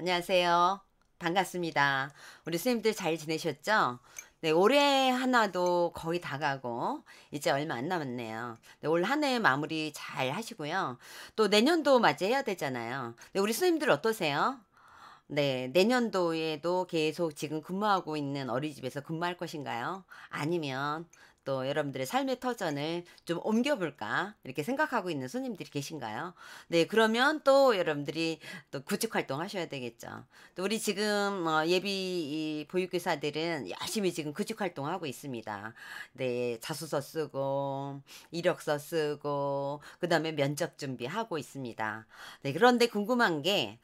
안녕하세요. 반갑습니다. 우리 선생님들 잘 지내셨죠? 네, 올해 하나도 거의 다 가고, 이제 얼마 안 남았네요. 네, 올 한 해 마무리 잘 하시고요. 또 내년도 맞이해야 되잖아요. 네, 우리 선생님들 어떠세요? 네, 내년도에도 계속 지금 근무하고 있는 어린이집에서 근무할 것인가요? 아니면 또 여러분들의 삶의 터전을 좀 옮겨볼까? 이렇게 생각하고 있는 손님들이 계신가요? 네, 그러면 또 여러분들이 또 구직 활동 하셔야 되겠죠. 또 우리 지금 예비 이 보육교사들은 열심히 지금 구직 활동하고 있습니다. 네, 자소서 쓰고, 이력서 쓰고, 그 다음에 면접 준비하고 있습니다. 네, 그런데 궁금한 게,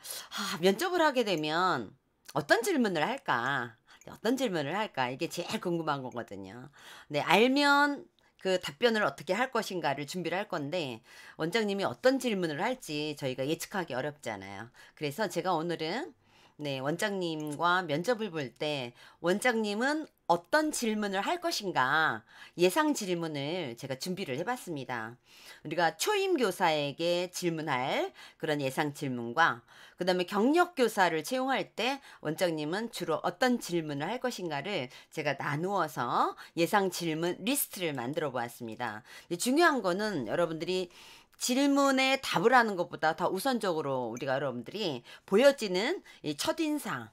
면접을 하게 되면 어떤 질문을 할까? 네, 어떤 질문을 할까? 이게 제일 궁금한 거거든요. 네, 알면 그 답변을 어떻게 할 것인가를 준비를 할 건데, 원장님이 어떤 질문을 할지 저희가 예측하기 어렵잖아요. 그래서 제가 오늘은 네, 원장님과 면접을 볼 때 원장님은 어떤 질문을 할 것인가 예상 질문을 제가 준비를 해봤습니다. 우리가 초임 교사에게 질문할 그런 예상 질문과 그 다음에 경력 교사를 채용할 때 원장님은 주로 어떤 질문을 할 것인가를 제가 나누어서 예상 질문 리스트를 만들어 보았습니다. 중요한 거는 여러분들이 질문에 답을 하는 것보다 더 우선적으로 우리가 여러분들이 보여지는 이 첫인상,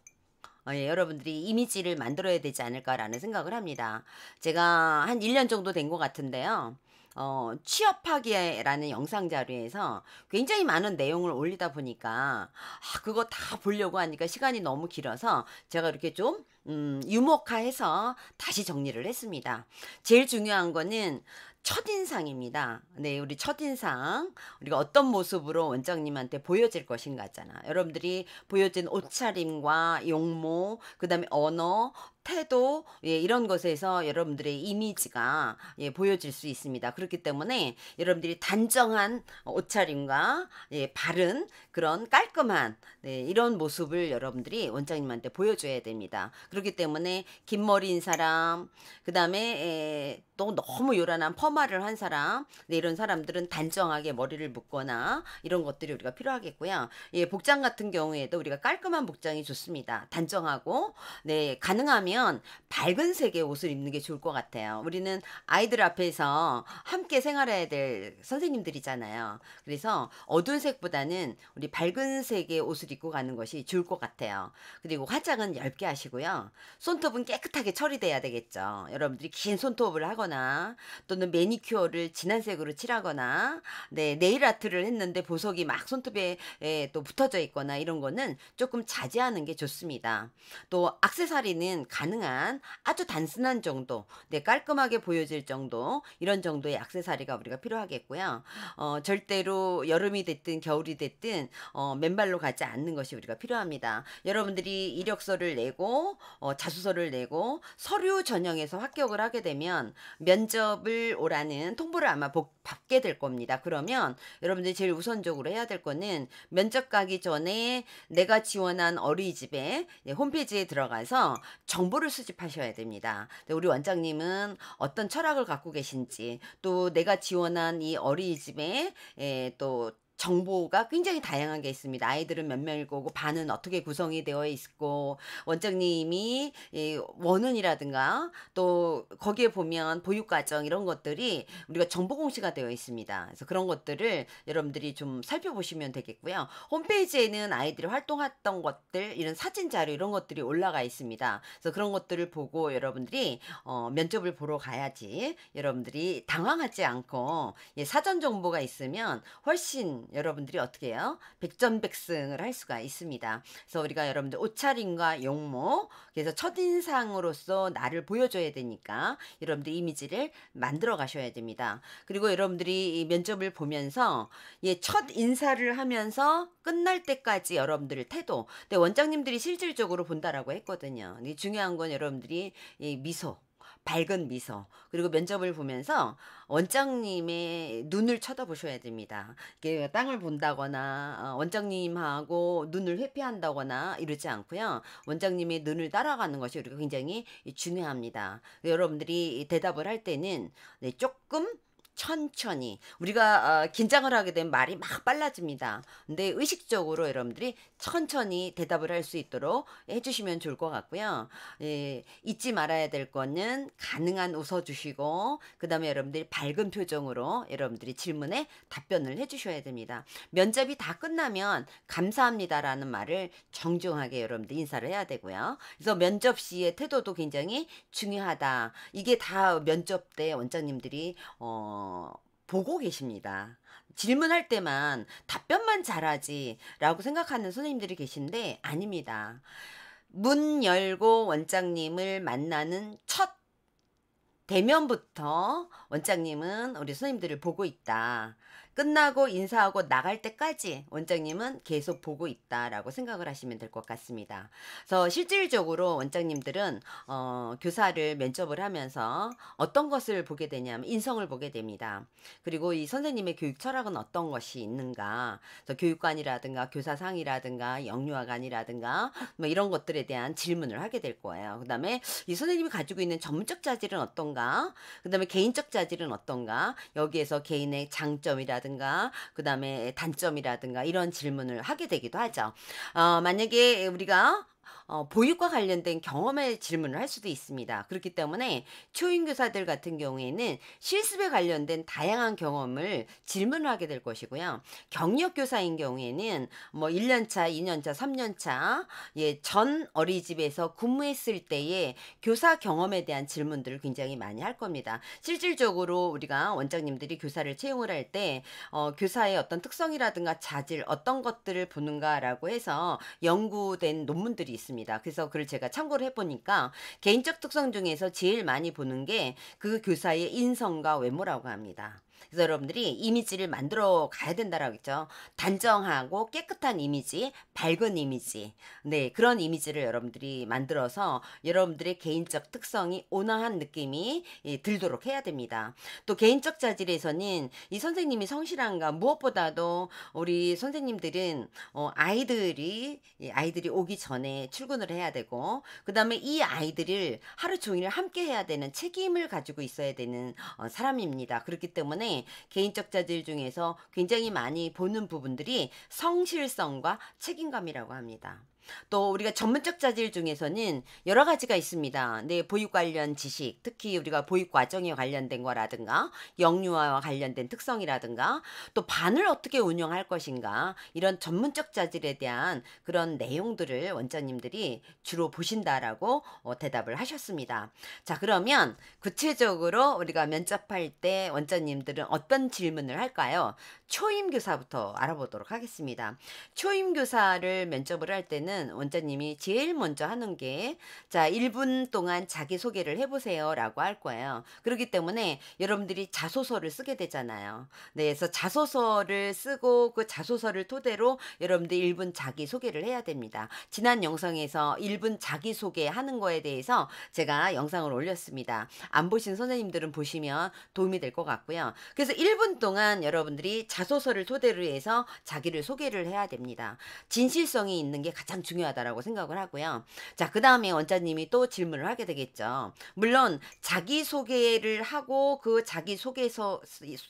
예, 여러분들이 이미지를 만들어야 되지 않을까라는 생각을 합니다. 제가 한 1년 정도 된 것 같은데요. 취업하기라는 영상 자료에서 굉장히 많은 내용을 올리다 보니까, 그거 다 보려고 하니까 시간이 너무 길어서 제가 이렇게 좀, 유목화해서 다시 정리를 했습니다. 제일 중요한 거는 첫인상입니다. 네, 우리 첫인상. 우리가 어떤 모습으로 원장님한테 보여질 것인가잖아. 여러분들이 보여진 옷차림과 용모, 그 다음에 언어, 태도, 예, 이런 것에서 여러분들의 이미지가 예, 보여질 수 있습니다. 그렇기 때문에 여러분들이 단정한 옷차림과 예, 바른 그런 깔끔한 네, 이런 모습을 여러분들이 원장님한테 보여줘야 됩니다. 그렇기 때문에 긴 머리인 사람, 그 다음에 또 너무 요란한 퍼마를 한 사람, 네, 이런 사람들은 단정하게 머리를 묶거나 이런 것들이 우리가 필요하겠고요. 예, 복장 같은 경우에도 우리가 깔끔한 복장이 좋습니다. 단정하고, 네, 가능하면 밝은 색의 옷을 입는 게 좋을 것 같아요. 우리는 아이들 앞에서 함께 생활해야 될 선생님들이잖아요. 그래서 어두운 색보다는 우리 밝은 색의 옷을 입고 가는 것이 좋을 것 같아요. 그리고 화장은 얇게 하시고요. 손톱은 깨끗하게 처리돼야 되겠죠. 여러분들이 긴 손톱을 하거나 또는 매니큐어를 진한 색으로 칠하거나 네, 네일 아트를 했는데 보석이 막 손톱에 또 붙어져 있거나 이런 거는 조금 자제하는 게 좋습니다. 또 액세서리는 가능한 아주 단순한 정도, 네, 깔끔하게 보여질 정도, 이런 정도의 액세서리가 우리가 필요하겠고요. 절대로 여름이 됐든 겨울이 됐든 맨발로 가지 않는 것이 우리가 필요합니다. 여러분들이 이력서를 내고 자소서를 내고 서류 전형에서 합격을 하게 되면 면접을 오라는 통보를 아마 받게 될 겁니다. 그러면 여러분들이 제일 우선적으로 해야 될 거는 면접 가기 전에 내가 지원한 어린이집에 홈페이지에 들어가서 정보를 수집하셔야 됩니다. 우리 원장님은 어떤 철학을 갖고 계신지 또 내가 지원한 이 어린이집에 또 정보가 굉장히 다양한 게 있습니다. 아이들은 몇 명이고 반은 어떻게 구성이 되어 있고 원장님이 원은이라든가 또 거기에 보면 보육과정 이런 것들이 우리가 정보 공시가 되어 있습니다. 그래서 그런 것들을 여러분들이 좀 살펴보시면 되겠고요. 홈페이지에는 아이들이 활동했던 것들 이런 사진 자료 이런 것들이 올라가 있습니다. 그래서 그런 것들을 보고 여러분들이 면접을 보러 가야지 여러분들이 당황하지 않고 사전 정보가 있으면 훨씬 여러분들이 어떻게 해요? 백전백승을 할 수가 있습니다. 그래서 우리가 여러분들 옷차림과 용모, 그래서 첫인상으로서 나를 보여줘야 되니까 여러분들 이미지를 만들어 가셔야 됩니다. 그리고 여러분들이 이 면접을 보면서 첫 인사를 하면서 끝날 때까지 여러분들의 태도, 근데 원장님들이 실질적으로 본다라고 했거든요. 근데 중요한 건 여러분들이 이 미소, 밝은 미소 그리고 면접을 보면서 원장님의 눈을 쳐다보셔야 됩니다. 이게 땅을 본다거나 원장님하고 눈을 회피한다거나 이러지 않고요. 원장님의 눈을 따라가는 것이 우리가 굉장히 중요합니다. 여러분들이 대답을 할 때는 네, 조금 천천히 우리가 긴장을 하게 되면 말이 막 빨라집니다. 근데 의식적으로 여러분들이 천천히 대답을 할 수 있도록 해주시면 좋을 것 같고요. 예, 잊지 말아야 될 거는 가능한 웃어주시고 그 다음에 여러분들이 밝은 표정으로 여러분들이 질문에 답변을 해주셔야 됩니다. 면접이 다 끝나면 감사합니다라는 말을 정중하게 여러분들 인사를 해야 되고요. 그래서 면접 시의 태도도 굉장히 중요하다. 이게 다 면접 때 원장님들이 보고 계십니다. 질문할 때만 답변만 잘하지라고 생각하는 선생님들이 계신데 아닙니다. 문 열고 원장님을 만나는 첫 대면부터 원장님은 우리 선생님들을 보고 있다. 끝나고 인사하고 나갈 때까지 원장님은 계속 보고 있다라고 생각을 하시면 될 것 같습니다. 그래서 실질적으로 원장님들은 교사를 면접을 하면서 어떤 것을 보게 되냐면 인성을 보게 됩니다. 그리고 이 선생님의 교육 철학은 어떤 것이 있는가. 그래서 교육관이라든가 교사상이라든가 영유아관이라든가 뭐 이런 것들에 대한 질문을 하게 될 거예요. 그 다음에 이 선생님이 가지고 있는 전문적 자질은 어떤가. 그 다음에 개인적 자질은 어떤가. 여기에서 개인의 장점이라든가 그 다음에 단점이라든가 이런 질문을 하게 되기도 하죠. 만약에 우리가 보육과 관련된 경험의 질문을 할 수도 있습니다. 그렇기 때문에 초임교사들 같은 경우에는 실습에 관련된 다양한 경험을 질문을 하게 될 것이고요. 경력교사인 경우에는 뭐 1년차, 2년차, 3년차 예, 전 어린이집에서 근무했을 때의 교사 경험에 대한 질문들을 굉장히 많이 할 겁니다. 실질적으로 우리가 원장님들이 교사를 채용을 할 때 교사의 어떤 특성이라든가 자질 어떤 것들을 보는가라고 해서 연구된 논문들이 있습니다. 그래서 그걸 제가 참고를 해보니까 개인적 특성 중에서 제일 많이 보는 게 그 교사의 인성과 외모라고 합니다. 그래서 여러분들이 이미지를 만들어 가야 된다라고 했죠. 단정하고 깨끗한 이미지, 밝은 이미지. 네, 그런 이미지를 여러분들이 만들어서 여러분들의 개인적 특성이 온화한 느낌이 들도록 해야 됩니다. 또 개인적 자질에서는 이 선생님이 성실한가 무엇보다도 우리 선생님들은 아이들이 오기 전에 출근을 해야 되고 그다음에 이 아이들을 하루 종일 함께 해야 되는 책임을 가지고 있어야 되는 사람입니다. 그렇기 때문에 개인적 자질 중에서 굉장히 많이 보는 부분들이 성실성과 책임감이라고 합니다. 또 우리가 전문적 자질 중에서는 여러 가지가 있습니다. 네, 보육 관련 지식, 특히 우리가 보육 과정에 관련된 거라든가 영유아와 관련된 특성이라든가 또 반을 어떻게 운영할 것인가 이런 전문적 자질에 대한 그런 내용들을 원장님들이 주로 보신다라고 대답을 하셨습니다. 자, 그러면 구체적으로 우리가 면접할 때 원장님들은 어떤 질문을 할까요? 초임교사부터 알아보도록 하겠습니다. 초임교사를 면접을 할 때는 원장님이 제일 먼저 하는 게 자, 1분 동안 자기소개를 해보세요 라고 할 거예요. 그렇기 때문에 여러분들이 자소서를 쓰게 되잖아요. 네, 그래서 자소서를 쓰고 그 자소서를 토대로 여러분들 1분 자기소개를 해야 됩니다. 지난 영상에서 1분 자기소개 하는 거에 대해서 제가 영상을 올렸습니다. 안 보신 선생님들은 보시면 도움이 될 것 같고요. 그래서 1분 동안 여러분들이 자소서를 토대로 해서 자기를 소개를 해야 됩니다. 진실성이 있는 게 가장 중요하다라고 생각을 하고요. 자, 그 다음에 원장님이 또 질문을 하게 되겠죠. 물론 자기소개를 하고 그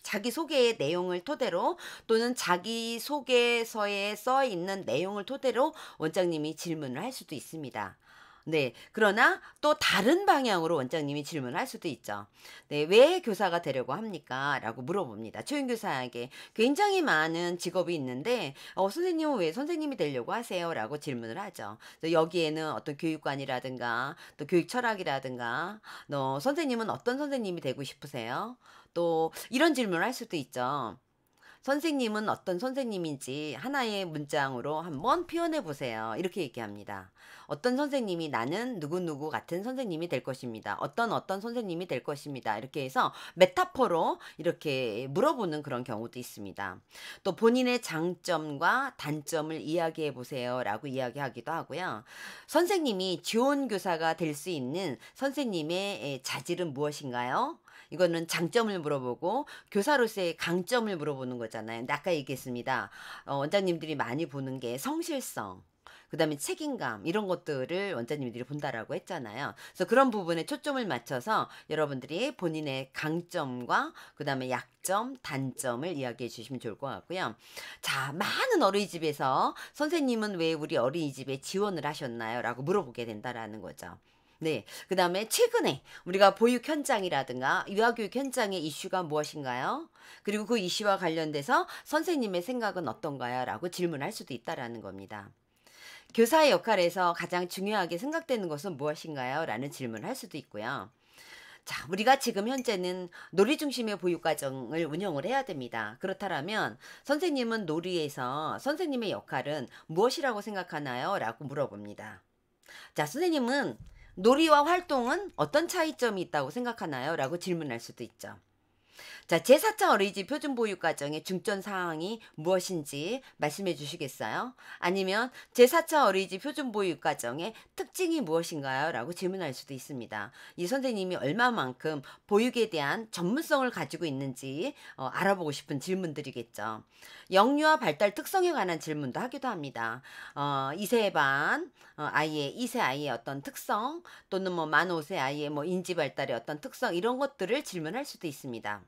자기소개의 내용을 토대로 또는 자기소개서에 써 있는 내용을 토대로 원장님이 질문을 할 수도 있습니다. 네. 그러나 또 다른 방향으로 원장님이 질문할 수도 있죠. 네. "왜 교사가 되려고 합니까?" 라고 물어봅니다. 초임교사에게 굉장히 많은 직업이 있는데 선생님은 왜 선생님이 되려고 하세요? 라고 질문을 하죠. 그래서 여기에는 어떤 교육관이라든가 또 교육 철학이라든가 선생님은 어떤 선생님이 되고 싶으세요? 또 이런 질문을 할 수도 있죠. 선생님은 어떤 선생님인지 하나의 문장으로 한번 표현해 보세요. 이렇게 얘기합니다. 어떤 선생님이 나는 누구누구 같은 선생님이 될 것입니다. 어떤 선생님이 될 것입니다. 이렇게 해서 메타포로 이렇게 물어보는 그런 경우도 있습니다. 또 본인의 장점과 단점을 이야기해 보세요. 라고 이야기하기도 하고요. 선생님이 좋은 교사가 될 수 있는 선생님의 자질은 무엇인가요? 이거는 장점을 물어보고 교사로서의 강점을 물어보는 거잖아요. 근데 아까 얘기했습니다. 원장님들이 많이 보는 게 성실성. 그다음에 책임감 이런 것들을 원장님들이 본다라고 했잖아요. 그래서 그런 부분에 초점을 맞춰서 여러분들이 본인의 강점과 그다음에 약점, 단점을 이야기해 주시면 좋을 것 같고요. 자, 많은 어린이집에서 "선생님은 왜 우리 어린이집에 지원을 하셨나요?" 라고 물어보게 된다라는 거죠. 네. 그다음에 최근에 우리가 보육 현장이라든가 유아교육 현장의 이슈가 무엇인가요? 그리고 그 이슈와 관련돼서 "선생님의 생각은 어떤가요?" 라고 질문할 수도 있다라는 겁니다. "교사의 역할에서 가장 중요하게 생각되는 것은 무엇인가요?" 라는 질문을 할 수도 있고요. 자, 우리가 지금 현재는 놀이 중심의 보육과정을 운영을 해야 됩니다. 그렇다면 "선생님은 놀이에서 선생님의 역할은 무엇이라고 생각하나요?" 라고 물어봅니다. 자, "선생님은 놀이와 활동은 어떤 차이점이 있다고 생각하나요?" 라고 질문할 수도 있죠. 자, 제4차 어린이집 표준보육과정의 중점 사항이 무엇인지 말씀해 주시겠어요? 아니면 제4차 어린이집 표준보육과정의 특징이 무엇인가요? 라고 질문할 수도 있습니다. 이 선생님이 얼마만큼 보육에 대한 전문성을 가지고 있는지 알아보고 싶은 질문들이겠죠. 영유아 발달 특성에 관한 질문도 하기도 합니다. 2세 반 아이의 2세 아이의 어떤 특성 또는 뭐 만 5세 아이의 뭐 인지 발달의 어떤 특성 이런 것들을 질문할 수도 있습니다.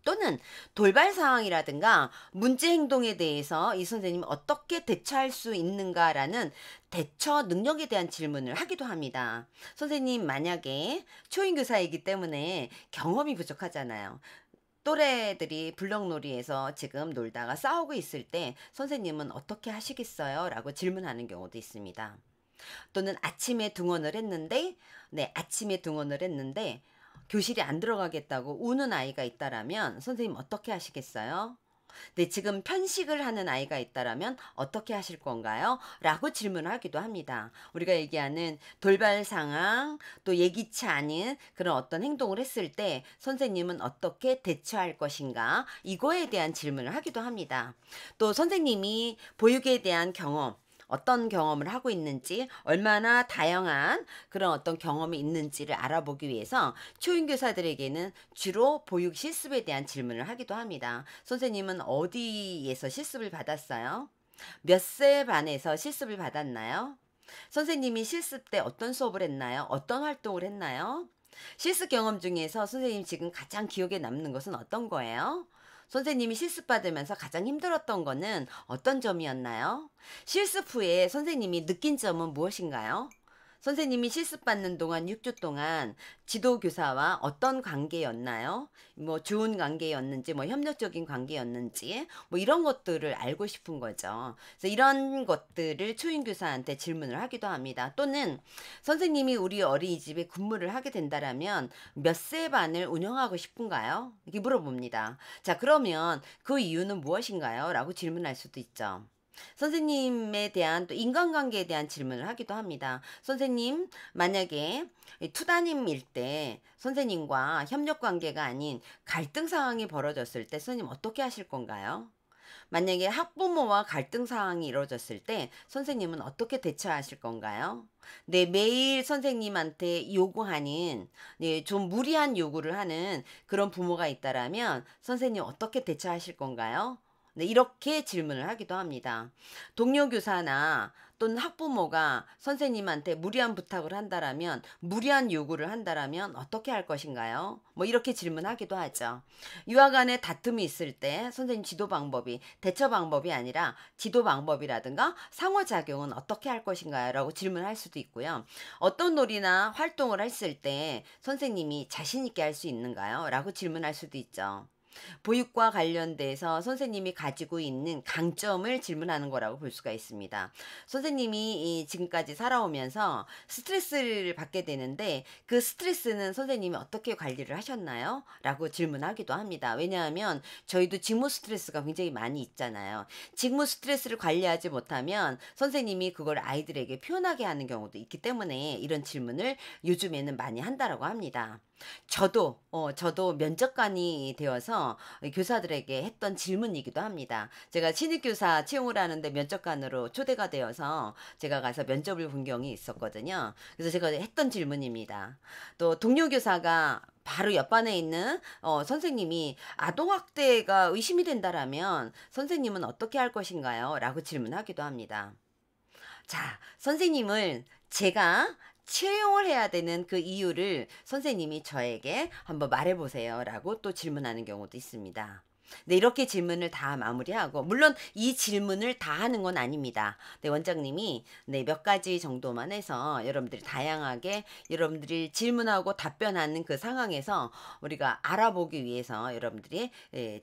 또는 돌발 상황이라든가 문제 행동에 대해서 이 선생님이 어떻게 대처할 수 있는가라는 대처 능력에 대한 질문을 하기도 합니다. 선생님 만약에 초임교사이기 때문에 경험이 부족하잖아요. 또래들이 블럭놀이에서 지금 놀다가 싸우고 있을 때 선생님은 어떻게 하시겠어요? 라고 질문하는 경우도 있습니다. 또는 아침에 등원을 했는데 교실에 안 들어가겠다고 우는 아이가 있다라면 선생님 어떻게 하시겠어요? 네, 지금 편식을 하는 아이가 있다라면 어떻게 하실 건가요? 라고 질문하기도 합니다. 우리가 얘기하는 돌발 상황, 또 예기치 않은 그런 어떤 행동을 했을 때 선생님은 어떻게 대처할 것인가? 이거에 대한 질문을 하기도 합니다. 또 선생님이 보육에 대한 경험, 어떤 경험을 하고 있는지, 얼마나 다양한 그런 어떤 경험이 있는지를 알아보기 위해서 초임교사들에게는 주로 보육 실습에 대한 질문을 하기도 합니다. 선생님은 어디에서 실습을 받았어요? 몇 세 반에서 실습을 받았나요? 선생님이 실습 때 어떤 수업을 했나요? 어떤 활동을 했나요? 실습 경험 중에서 선생님 지금 가장 기억에 남는 것은 어떤 거예요? 선생님이 실습 받으면서 가장 힘들었던 거는 어떤 점이었나요? 실습 후에 선생님이 느낀 점은 무엇인가요? 선생님이 실습 받는 동안 6주 동안 지도교사와 어떤 관계였나요? 뭐 좋은 관계였는지, 뭐 협력적인 관계였는지, 뭐 이런 것들을 알고 싶은 거죠. 그래서 이런 것들을 초임교사한테 질문을 하기도 합니다. 또는 선생님이 우리 어린이집에 근무를 하게 된다라면 몇 세 반을 운영하고 싶은가요? 이렇게 물어봅니다. 자, 그러면 그 이유는 무엇인가요? 라고 질문할 수도 있죠. 선생님에 대한 또 인간관계에 대한 질문을 하기도 합니다. 선생님, 만약에 투담임일 때 선생님과 협력 관계가 아닌 갈등 상황이 벌어졌을 때 선생님 어떻게 하실 건가요? 만약에 학부모와 갈등 상황이 이루어졌을 때 선생님은 어떻게 대처하실 건가요? 네, 매일 선생님한테 요구하는, 네, 좀 무리한 요구를 하는 그런 부모가 있다라면 선생님 어떻게 대처하실 건가요? 네, 이렇게 질문을 하기도 합니다. 동료 교사나 또는 학부모가 선생님한테 무리한 부탁을 한다라면, 무리한 요구를 한다라면 어떻게 할 것인가요? 뭐 이렇게 질문하기도 하죠. 유아 간에 다툼이 있을 때 선생님 지도 방법이 대처 방법이 아니라 지도 방법이라든가 상호작용은 어떻게 할 것인가요? 라고 질문할 수도 있고요. 어떤 놀이나 활동을 했을 때 선생님이 자신 있게 할 수 있는가요? 라고 질문할 수도 있죠. 보육과 관련돼서 선생님이 가지고 있는 강점을 질문하는 거라고 볼 수가 있습니다. 선생님이 이 지금까지 살아오면서 스트레스를 받게 되는데 그 스트레스는 선생님이 어떻게 관리를 하셨나요? 라고 질문하기도 합니다. 왜냐하면 저희도 직무 스트레스가 굉장히 많이 있잖아요. 직무 스트레스를 관리하지 못하면 선생님이 그걸 아이들에게 표현하게 하는 경우도 있기 때문에 이런 질문을 요즘에는 많이 한다라고 합니다. 저도 면접관이 되어서 교사들에게 했던 질문이기도 합니다. 제가 신입교사 채용을 하는데 면접관으로 초대가 되어서 제가 가서 면접을 본 경이 있었거든요. 그래서 제가 했던 질문입니다. 또 동료 교사가 바로 옆반에 있는 선생님이 아동학대가 의심이 된다라면 선생님은 어떻게 할 것인가요? 라고 질문하기도 합니다. 자, 선생님을 제가 채용을 해야 되는 그 이유를 선생님이 저에게 한번 말해 보세요라고 또 질문하는 경우도 있습니다. 네, 이렇게 질문을 다 마무리하고, 물론 이 질문을 다 하는 건 아닙니다. 네, 원장님이 네, 몇 가지 정도만 해서 여러분들이 다양하게 여러분들이 질문하고 답변하는 그 상황에서 우리가 알아보기 위해서 여러분들이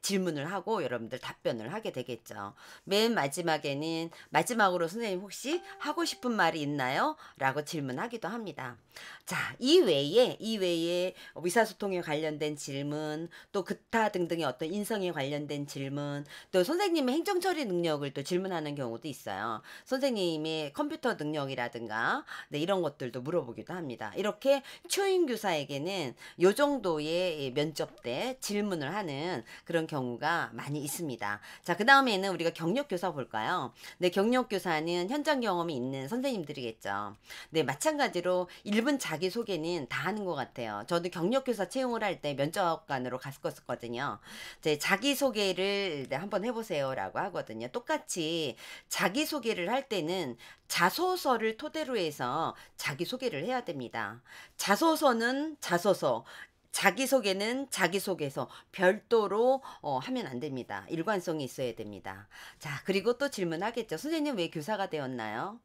질문을 하고 여러분들 답변을 하게 되겠죠. 맨 마지막에는 마지막으로 선생님 혹시 하고 싶은 말이 있나요? 라고 질문하기도 합니다. 자, 이 외에 의사소통에 관련된 질문, 또 기타 등등의 어떤 인성에 관련된 질문, 또 선생님의 행정처리 능력을 또 질문하는 경우도 있어요. 선생님의 컴퓨터 능력이라든가, 네, 이런 것들도 물어보기도 합니다. 이렇게 초임교사에게는 요 정도의 면접 때 질문을 하는 그런 경우가 많이 있습니다. 자, 그 다음에는 우리가 경력교사 볼까요? 네, 경력교사는 현장 경험이 있는 선생님들이겠죠. 네, 마찬가지로 1분 자기소개는 다 하는 것 같아요. 저도 경력교사 채용을 할 때 면접관으로 갔었거든요. 이제 자기소개를 한번 해보세요라고 하거든요. 똑같이 자기소개를 할 때는 자소서를 토대로 해서 자기소개를 해야 됩니다. 자소서는 자소서, 자기소개는 자기소개서 별도로 하면 안 됩니다. 일관성이 있어야 됩니다. 자, 그리고 또 질문하겠죠. 선생님 왜 교사가 되었나요?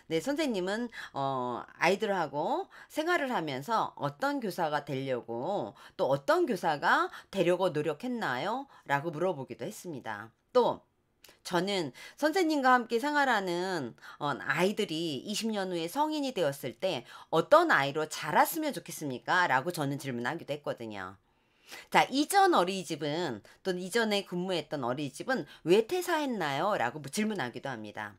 네, 선생님은 아이들하고 생활을 하면서 어떤 교사가 되려고, 또 어떤 교사가 되려고 노력했나요? 라고 물어보기도 했습니다. 또 저는 선생님과 함께 생활하는 아이들이 20년 후에 성인이 되었을 때 어떤 아이로 자랐으면 좋겠습니까? 라고 저는 질문하기도 했거든요. 자, 이전 어린이집은, 또 이전에 근무했던 어린이집은 왜 퇴사했나요? 라고 질문하기도 합니다.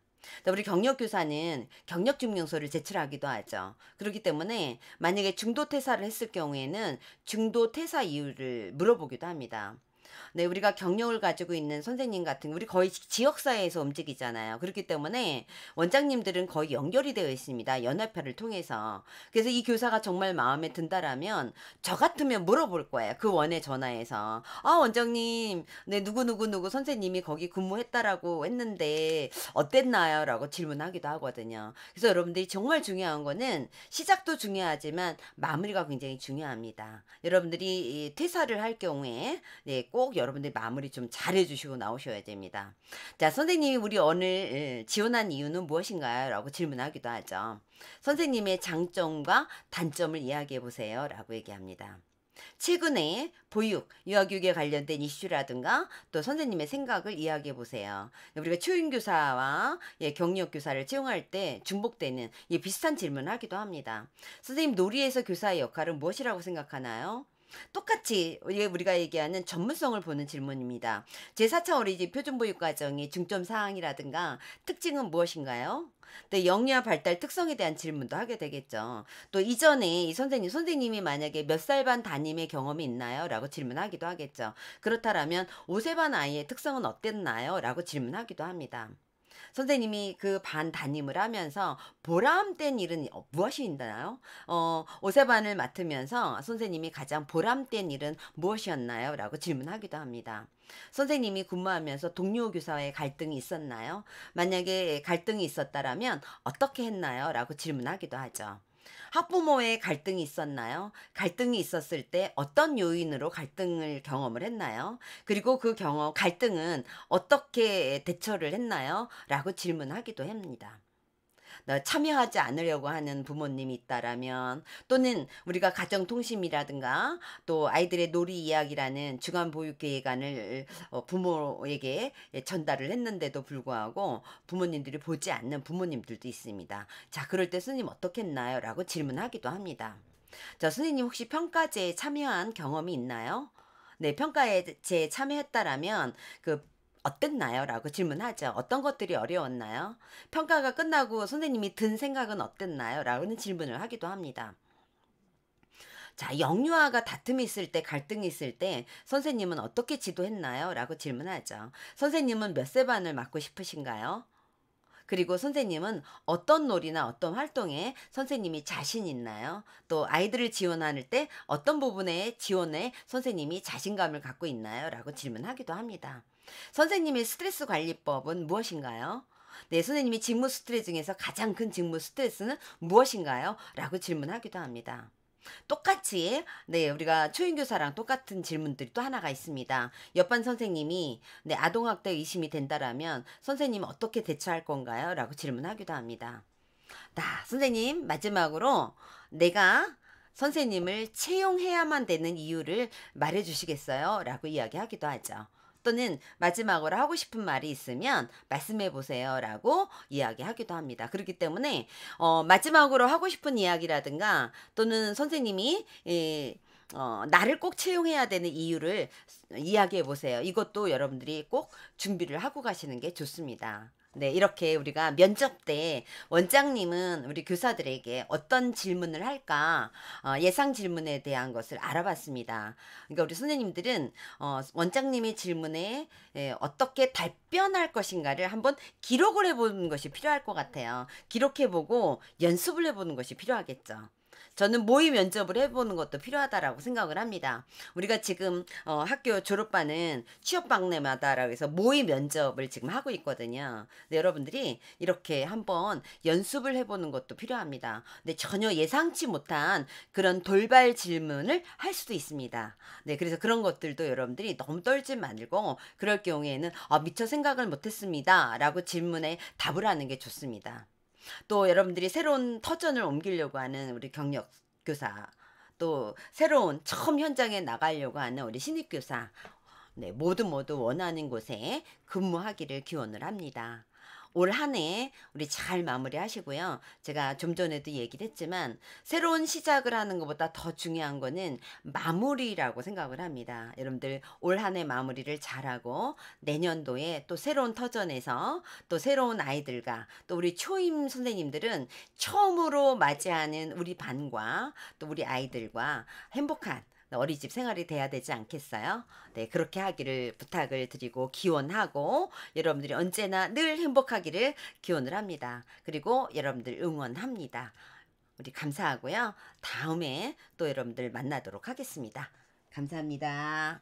우리 경력교사는 경력증명서를 제출하기도 하죠. 그렇기 때문에 만약에 중도퇴사를 했을 경우에는 중도퇴사 이유를 물어보기도 합니다. 네, 우리가 경력을 가지고 있는 선생님 같은 우리 거의 지역사회에서 움직이잖아요. 그렇기 때문에 원장님들은 거의 연결이 되어 있습니다. 연합회를 통해서. 그래서 이 교사가 정말 마음에 든다라면 저 같으면 물어볼 거예요. 그 원에 전화해서 아, 원장님, 네, 누구 선생님이 거기 근무했다라고 했는데 어땠나요? 라고 질문하기도 하거든요. 그래서 여러분들이 정말 중요한 거는 시작도 중요하지만 마무리가 굉장히 중요합니다. 여러분들이 이 퇴사를 할 경우에 네, 꼭 여러분들 마무리 좀 잘해주시고 나오셔야 됩니다. 자, 선생님이 우리 오늘 지원한 이유는 무엇인가요? 라고 질문하기도 하죠. 선생님의 장점과 단점을 이야기해 보세요. 라고 얘기합니다. 최근에 보육, 유아교육에 관련된 이슈라든가 또 선생님의 생각을 이야기해 보세요. 우리가 초임교사와 경력교사를 채용할 때 중복되는 비슷한 질문을 하기도 합니다. 선생님, 놀이에서 교사의 역할은 무엇이라고 생각하나요? 똑같이 우리가 얘기하는 전문성을 보는 질문입니다. 제4차 어린이집 표준보육과정의 중점 사항이라든가 특징은 무엇인가요? 또 영유아 발달 특성에 대한 질문도 하게 되겠죠. 또 이전에 이 선생님이 만약에 몇 살 반 담임의 경험이 있나요? 라고 질문하기도 하겠죠. 그렇다면 5세 반 아이의 특성은 어땠나요? 라고 질문하기도 합니다. 선생님이 그 반 담임을 하면서 보람된 일은 무엇이 있나요? 5세 반을 맡으면서 선생님이 가장 보람된 일은 무엇이었나요? 라고 질문하기도 합니다. 선생님이 근무하면서 동료 교사와의 갈등이 있었나요? 만약에 갈등이 있었다라면 어떻게 했나요? 라고 질문하기도 하죠. 학부모의 갈등이 있었나요? 갈등이 있었을 때 어떤 요인으로 갈등을 경험을 했나요? 그리고 그 갈등은 어떻게 대처를 했나요? 라고 질문하기도 합니다. 참여하지 않으려고 하는 부모님이 있다라면, 또는 우리가 가정통심이라든가 또 아이들의 놀이 이야기라는 주간보육계획안을 부모에게 전달을 했는데도 불구하고 부모님들이 보지 않는 부모님들도 있습니다. 자, 그럴 때 스님 어떻게 했나요? 라고 질문하기도 합니다. 자, 스님 혹시 평가제에 참여한 경험이 있나요? 네, 평가제에 참여했다라면 어땠나요? 라고 질문하죠. 어떤 것들이 어려웠나요? 평가가 끝나고 선생님이 든 생각은 어땠나요? 라는 질문을 하기도 합니다. 자, 영유아가 다툼이 있을 때, 갈등이 있을 때 선생님은 어떻게 지도했나요? 라고 질문하죠. 선생님은 몇 세 반을 맡고 싶으신가요? 그리고 선생님은 어떤 놀이나 어떤 활동에 선생님이 자신 있나요? 또 아이들을 지원할 때 어떤 부분에 지원에 선생님이 자신감을 갖고 있나요? 라고 질문하기도 합니다. 선생님의 스트레스 관리법은 무엇인가요? 네, 선생님이 직무 스트레스 중에서 가장 큰 직무 스트레스는 무엇인가요? 라고 질문하기도 합니다. 똑같이 네 우리가 초인교사랑 똑같은 질문들이 또 하나가 있습니다. 옆반 선생님이 네 아동학대 의심이 된다라면 선생님은 어떻게 대처할 건가요? 라고 질문하기도 합니다. 선생님 마지막으로 내가 선생님을 채용해야만 되는 이유를 말해 주시겠어요? 라고 이야기하기도 하죠. 또는 마지막으로 하고 싶은 말이 있으면 말씀해 보세요. 라고 이야기하기도 합니다. 그렇기 때문에 마지막으로 하고 싶은 이야기라든가 또는 선생님이 나를 꼭 채용해야 되는 이유를 이야기해 보세요. 이것도 여러분들이 꼭 준비를 하고 가시는 게 좋습니다. 네, 이렇게 우리가 면접 때 원장님은 우리 교사들에게 어떤 질문을 할까 예상 질문에 대한 것을 알아봤습니다. 그러니까 우리 선생님들은 원장님의 질문에 어떻게 답변할 것인가를 한번 기록을 해보는 것이 필요할 것 같아요. 기록해보고 연습을 해보는 것이 필요하겠죠. 저는 모의 면접을 해보는 것도 필요하다라고 생각을 합니다. 우리가 지금 학교 졸업반은 취업박람회마다라고 해서 모의 면접을 지금 하고 있거든요. 네, 여러분들이 이렇게 한번 연습을 해보는 것도 필요합니다. 근데 전혀 예상치 못한 그런 돌발 질문을 할 수도 있습니다. 네, 그래서 그런 것들도 여러분들이 너무 떨지 말고 그럴 경우에는 미처 생각을 못했습니다. 라고 질문에 답을 하는 게 좋습니다. 또 여러분들이 새로운 터전을 옮기려고 하는 우리 경력 교사, 또 새로운 처음 현장에 나가려고 하는 우리 신입 교사, 네, 모두 원하는 곳에 근무하기를 기원을 합니다. 올 한 해 우리 잘 마무리하시고요. 제가 좀 전에도 얘기를 했지만 새로운 시작을 하는 것보다 더 중요한 거는 마무리라고 생각을 합니다. 여러분들 올 한 해 마무리를 잘하고 내년도에 또 새로운 터전에서 또 새로운 아이들과 또 우리 초임 선생님들은 처음으로 맞이하는 우리 반과 또 우리 아이들과 행복한 어린이집 생활이 돼야 되지 않겠어요? 네, 그렇게 하기를 부탁을 드리고 기원하고 여러분들이 언제나 늘 행복하기를 기원을 합니다. 그리고 여러분들 응원합니다. 우리 감사하고요. 다음에 또 여러분들 만나도록 하겠습니다. 감사합니다.